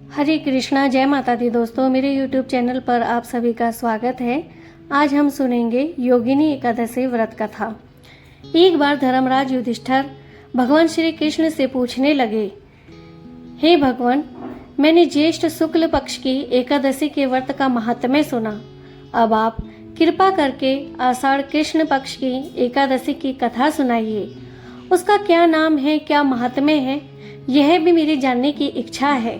हरे कृष्णा, जय माता दी। दोस्तों, मेरे YouTube चैनल पर आप सभी का स्वागत है। आज हम सुनेंगे योगिनी एकादशी व्रत कथा। एक बार धर्मराज युधिष्ठिर भगवान श्री कृष्ण से पूछने लगे, हे भगवान, मैंने ज्येष्ठ शुक्ल पक्ष की एकादशी के व्रत का महात्म्य सुना। अब आप कृपा करके आषाढ़ कृष्ण पक्ष की एकादशी की कथा सुनाइए। उसका क्या नाम है, क्या महात्म्य है, यह भी मेरी जानने की इच्छा है,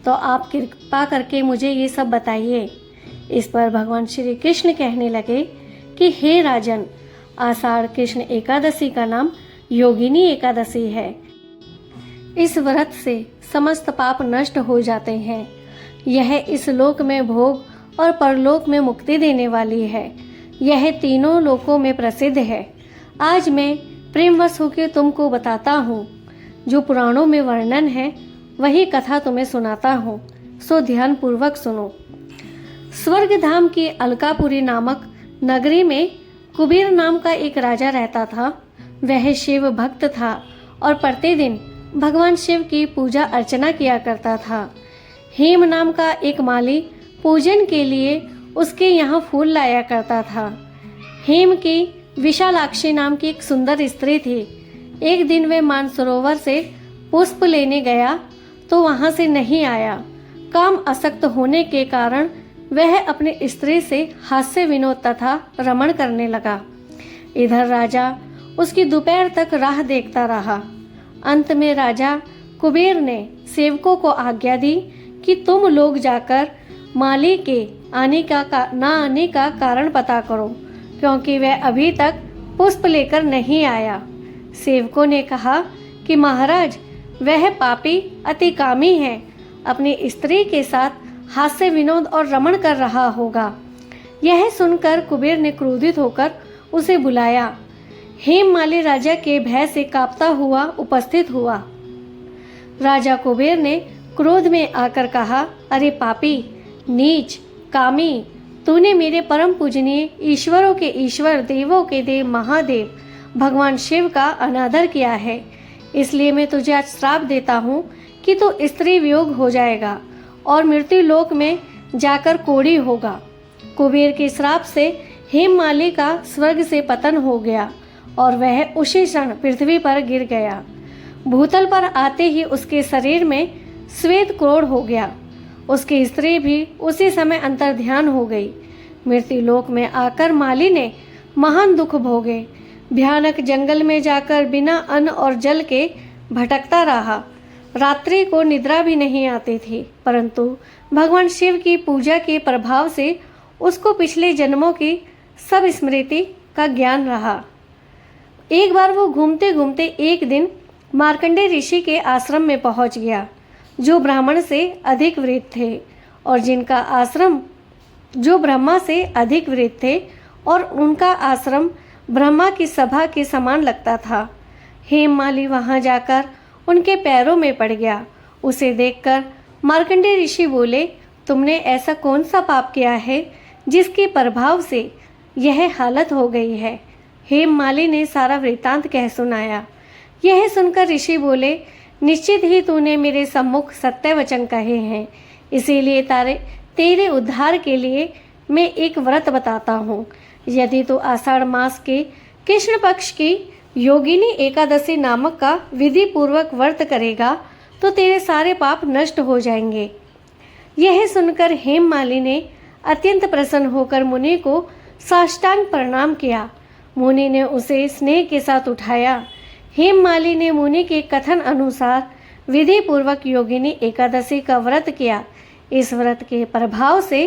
तो आप कृपा करके मुझे ये सब बताइए। इस पर भगवान श्री कृष्ण कहने लगे कि हे राजन, आषाढ़ कृष्ण एकादशी का नाम योगिनी एकादशी है। इस व्रत से समस्त पाप नष्ट हो जाते हैं। यह इस लोक में भोग और परलोक में मुक्ति देने वाली है। यह तीनों लोकों में प्रसिद्ध है। आज मैं प्रेमवश होकर तुमको बताता हूँ। जो पुराणों में वर्णन है वही कथा तुम्हें सुनाता हूँ, सो ध्यान पूर्वक सुनो। स्वर्ग धाम की अलकापुरी नामक नगरी में कुबेर नाम का एक राजा रहता था। वह शिव भक्त था और प्रतिदिन भगवान शिव की पूजा अर्चना किया करता था। हेम नाम का एक माली पूजन के लिए उसके यहाँ फूल लाया करता था। हेम की विशालाक्षी नाम की एक सुंदर स्त्री थी। एक दिन वह मानसरोवर से पुष्प लेने गया तो वहां से नहीं आया। काम आसक्त होने के कारण वह अपनी स्त्री से हास्य विनोद तथा रमण करने लगा। इधर राजा उसकी दोपहर तक राह देखता रहा। अंत में राजा कुबेर ने सेवकों को आज्ञा दी कि तुम लोग जाकर माली के ना आने का कारण पता करो, क्योंकि वह अभी तक पुष्प लेकर नहीं आया। सेवकों ने कहा कि महाराज, वह पापी अति कामी है, अपनी स्त्री के साथ हास्य विनोद और रमण कर रहा होगा। यह सुनकर कुबेर ने क्रोधित होकर उसे बुलाया। हेममाली राजा के भय से कांपता हुआ उपस्थित हुआ। राजा कुबेर ने क्रोध में आकर कहा, अरे पापी, नीच, कामी, तूने मेरे परम पूजनीय ईश्वरों के ईश्वर, देवों के देव, महादेव भगवान शिव का अनादर किया है। इसलिए मैं तुझे आज श्राप देता हूँ कि तू स्त्री वियोग हो जाएगा और मृत्यु लोक में जाकर कोढ़ी होगा। कुबेर के श्राप से हेममाली का स्वर्ग से पतन हो गया और वह उसी क्षण पृथ्वी पर गिर गया। भूतल पर आते ही उसके शरीर में श्वेत क्रोध हो गया। उसकी स्त्री भी उसी समय अंतर्ध्यान हो गई। मृत्यु लोक में आकर माली ने महान दुख भोगे। भयानक जंगल में जाकर बिना अन्न और जल के भटकता रहा। रात्रि को निद्रा भी नहीं आती थी, परंतु भगवान शिव की पूजा के प्रभाव से उसको पिछले जन्मों की सब स्मृति का ज्ञान रहा। एक बार वो घूमते घूमते एक दिन मार्कंडेय ऋषि के आश्रम में पहुंच गया, जो ब्राह्मण से अधिक वृद्ध थे और जिनका आश्रम जो ब्रह्मा से अधिक वृद्ध थे और उनका आश्रम ब्रह्मा की सभा के समान लगता था। हेममाली वहां जाकर उनके पैरों में पड़ गया। उसे देखकर मार्कंडेय ऋषि बोले, तुमने ऐसा कौन सा पाप किया है जिसके प्रभाव से यह हालत हो गई है। हेममाली ने सारा वृत्तांत कह सुनाया। यह सुनकर ऋषि बोले, निश्चित ही तूने मेरे सम्मुख सत्य वचन कहे हैं, इसीलिए तेरे उद्धार के लिए मैं एक व्रत बताता हूँ। यदि तू आषाढ़ मास के कृष्ण पक्ष की योगिनी एकादशी नामक का विधि पूर्वक व्रत करेगा तो तेरे सारे पाप नष्ट हो जाएंगे। यह सुनकर हेममाली ने अत्यंत प्रसन्न होकर मुनि को साष्टांग प्रणाम किया। मुनि ने उसे स्नेह के साथ उठाया। हेममाली ने मुनि के कथन अनुसार विधि पूर्वक योगिनी एकादशी का व्रत किया। इस व्रत के प्रभाव से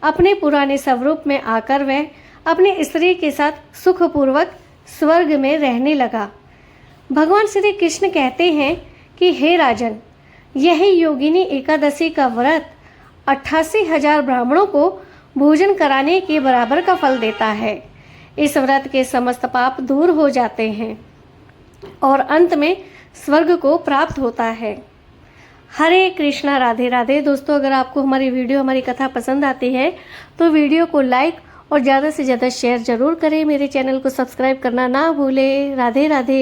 अपने पुराने स्वरूप में आकर वह अपनी स्त्री के साथ सुखपूर्वक स्वर्ग में रहने लगा। भगवान श्री कृष्ण कहते हैं कि हे राजन, यह योगिनी एकादशी का व्रत 88,000 ब्राह्मणों को भोजन कराने के बराबर का फल देता है। इस व्रत के समस्त पाप दूर हो जाते हैं और अंत में स्वर्ग को प्राप्त होता है। हरे कृष्णा, राधे राधे। दोस्तों, अगर आपको हमारी कथा पसंद आती है तो वीडियो को लाइक और ज़्यादा से ज़्यादा शेयर ज़रूर करें। मेरे चैनल को सब्सक्राइब करना ना भूलें। राधे राधे।